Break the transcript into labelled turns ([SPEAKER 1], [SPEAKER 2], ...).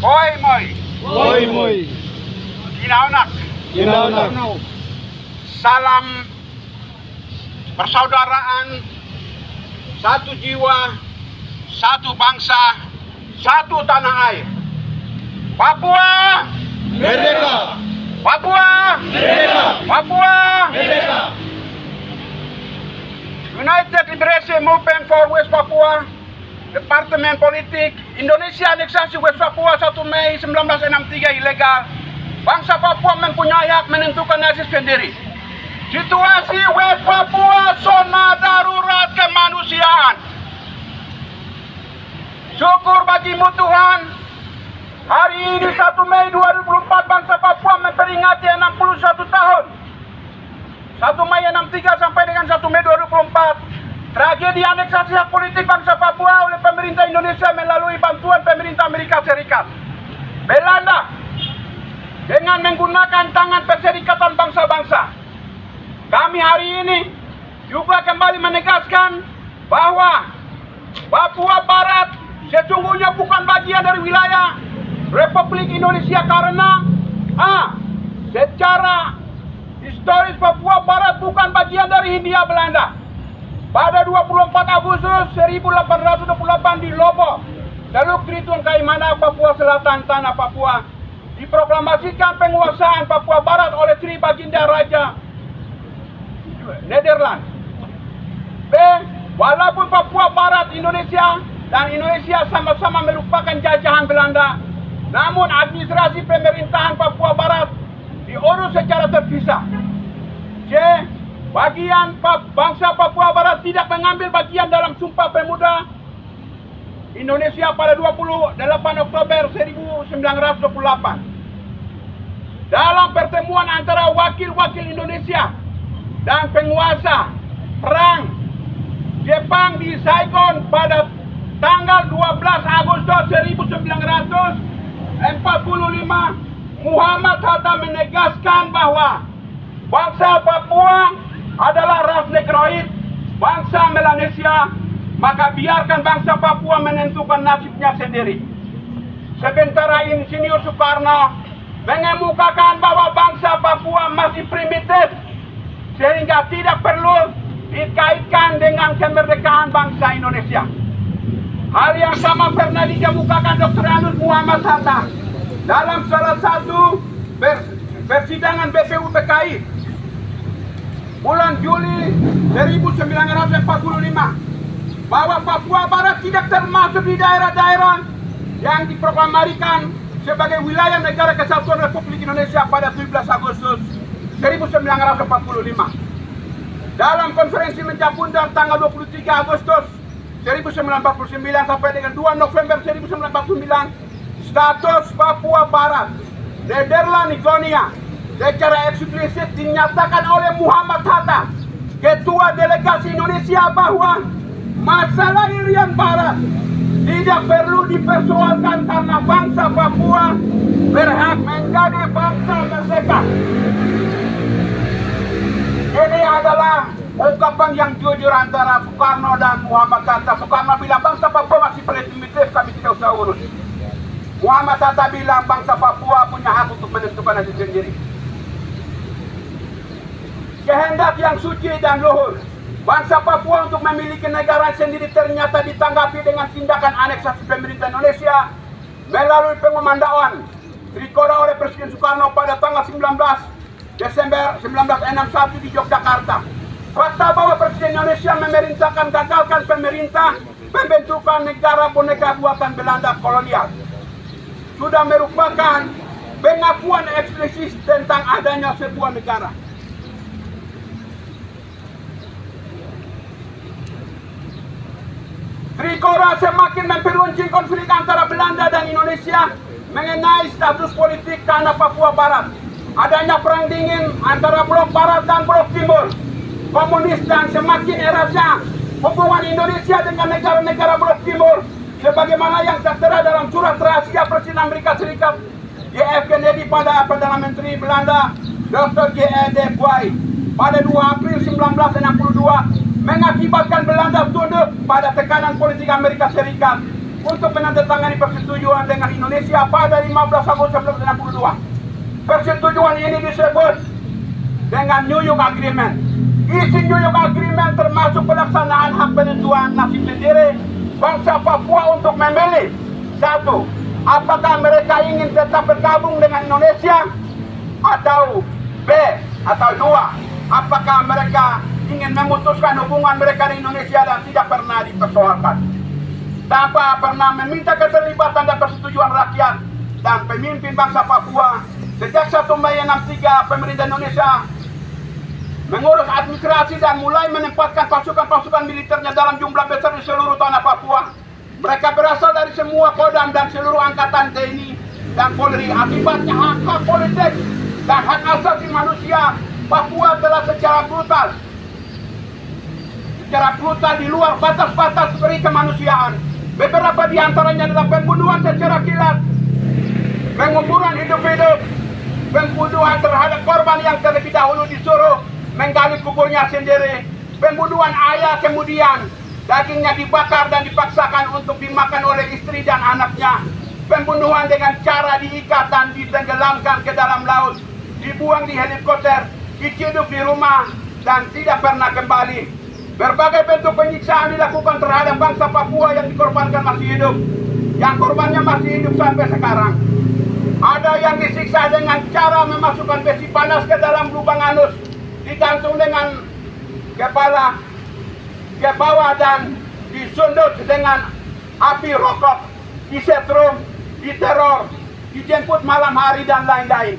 [SPEAKER 1] Moi moi.
[SPEAKER 2] Moi moi.
[SPEAKER 1] Kinaunak.
[SPEAKER 2] Kinaunak.
[SPEAKER 1] Salam persaudaraan, satu jiwa, satu bangsa, satu tanah air. Papua
[SPEAKER 2] Merdeka.
[SPEAKER 1] Papua
[SPEAKER 2] Merdeka.
[SPEAKER 1] Papua
[SPEAKER 2] Merdeka.
[SPEAKER 1] United Liberation Movement for West Papua, Departemen Politik Indonesia aneksasi West Papua 1 Mei 1963 ilegal. Bangsa Papua mempunyai hak menentukan nasib sendiri. Situasi West Papua zona darurat kemanusiaan. Syukur bagimu Tuhan, hari ini 1 Mei 2004 bangsa Papua memperingati 61 tahun. 1 Mei 63 sampai dengan 1 Mei 2004. Tragedi aneksasi hak politik bangsa Papua oleh pemerintah Indonesia melalui bantuan pemerintah Amerika Serikat. Belanda dengan menggunakan tangan Perserikatan Bangsa-Bangsa. Kami hari ini juga kembali menegaskan bahwa Papua Barat sesungguhnya bukan bagian dari wilayah Republik Indonesia karena secara historis Papua Barat bukan bagian dari Hindia Belanda. Pada 24 Agustus 1828 di Lobo, Teluk Tritun Kaimana, Papua Selatan, Tanah Papua, diproklamasikan penguasaan Papua Barat oleh Sri Baginda Raja Nederland. B. Walaupun Papua Barat Indonesia dan Indonesia sama-sama merupakan jajahan Belanda, namun administrasi pemerintahan Papua Barat diurus secara terpisah. C. Bagian bangsa Papua Barat tidak mengambil bagian dalam Sumpah Pemuda Indonesia pada 28 Oktober 1928. Dalam pertemuan antara wakil-wakil Indonesia dan penguasa perang Jepang di Saigon pada tanggal 12 Agustus 1945, Muhammad Hatta menegaskan bahwa bangsa Papua adalah ras negroid, bangsa Melanesia, maka biarkan bangsa Papua menentukan nasibnya sendiri. Sementara Insinyur Soekarno mengemukakan bahwa bangsa Papua masih primitif, sehingga tidak perlu dikaitkan dengan kemerdekaan bangsa Indonesia. Hal yang sama pernah dikemukakan Dr. Anus Muhammad Hatta dalam salah satu persidangan BPUPKI bulan Juli 1945, bahwa Papua Barat tidak termasuk di daerah-daerah yang diproklamasikan sebagai wilayah negara kesatuan Republik Indonesia pada 17 Agustus 1945. Dalam konferensi Mencabundang tanggal 23 Agustus 1949 sampai dengan 2 November 1949, status Papua Barat Nederland Niconia secara eksplisit dinyatakan oleh Muhammad Hatta, Ketua Delegasi Indonesia, bahwa masalah Irian Barat tidak perlu dipersoalkan karena bangsa Papua berhak menjadi bangsa merdeka. Ini adalah ungkapan yang jujur antara Soekarno dan Muhammad Hatta. Soekarno bilang bangsa Papua masih primitif, kami tidak usah urus. Muhammad Hatta bilang bangsa Papua punya hak untuk menentukan nasib sendiri. Kehendak yang suci dan luhur bangsa Papua untuk memiliki negara sendiri ternyata ditanggapi dengan tindakan aneksasi pemerintah Indonesia melalui pengomandaan Trikora oleh Presiden Soekarno pada tanggal 19 Desember 1961 di Yogyakarta. Fakta bahwa Presiden Indonesia memerintahkan gagalkan pemerintah pembentukan negara boneka buatan Belanda kolonial sudah merupakan pengakuan eksplisit tentang adanya sebuah negara. Trikora semakin memperuncing konflik antara Belanda dan Indonesia mengenai status politik tanah Papua Barat. Adanya perang dingin antara blok Barat dan blok Timur, komunis, dan semakin erasnya hubungan Indonesia dengan negara-negara blok Timur, sebagaimana yang tertera dalam surat rahasia Presiden Amerika Serikat J.F. Kennedy pada Perdana Menteri Belanda Dr. J.E.D. Buai pada 2 April 1962, mengakibatkan Belanda tunduk pada tekanan politik Amerika Serikat untuk menandatangani persetujuan dengan Indonesia pada 15 Agustus 1962. Persetujuan ini disebut dengan New York Agreement. Isi New York Agreement termasuk pelaksanaan hak penentuan nasib sendiri bangsa Papua untuk memilih. 1. Apakah mereka ingin tetap bergabung dengan Indonesia? Atau B. Atau 2. Apakah mereka ingin memutuskan hubungan mereka dengan Indonesia dan tidak pernah dipersoalkan, tanpa pernah meminta keterlibatan dan persetujuan rakyat dan pemimpin bangsa Papua. Sejak 1 Mei 63, pemerintah Indonesia mengurus administrasi dan mulai menempatkan pasukan-pasukan militernya dalam jumlah besar di seluruh tanah Papua. Mereka berasal dari semua Kodam dan seluruh angkatan TNI dan Polri. Akibatnya hak-hak politik dan hak asasi manusia Papua telah secara brutal di luar batas-batas beri kemanusiaan. Beberapa di antaranya adalah pembunuhan secara kilat, penguburan hidup-hidup, pembunuhan terhadap korban yang terlebih dahulu disuruh menggali kuburnya sendiri, pembunuhan ayah kemudian dagingnya dibakar dan dipaksakan untuk dimakan oleh istri dan anaknya, pembunuhan dengan cara diikat dan ditenggelamkan ke dalam laut, dibuang di helikopter, diciduk di rumah dan tidak pernah kembali. Berbagai bentuk penyiksaan dilakukan terhadap bangsa Papua yang dikorbankan masih hidup, yang korbannya masih hidup sampai sekarang. Ada yang disiksa dengan cara memasukkan besi panas ke dalam lubang anus, digantung dengan kepala ke bawah dan disundut dengan api rokok, disetrum, diteror, dijemput malam hari dan lain-lain.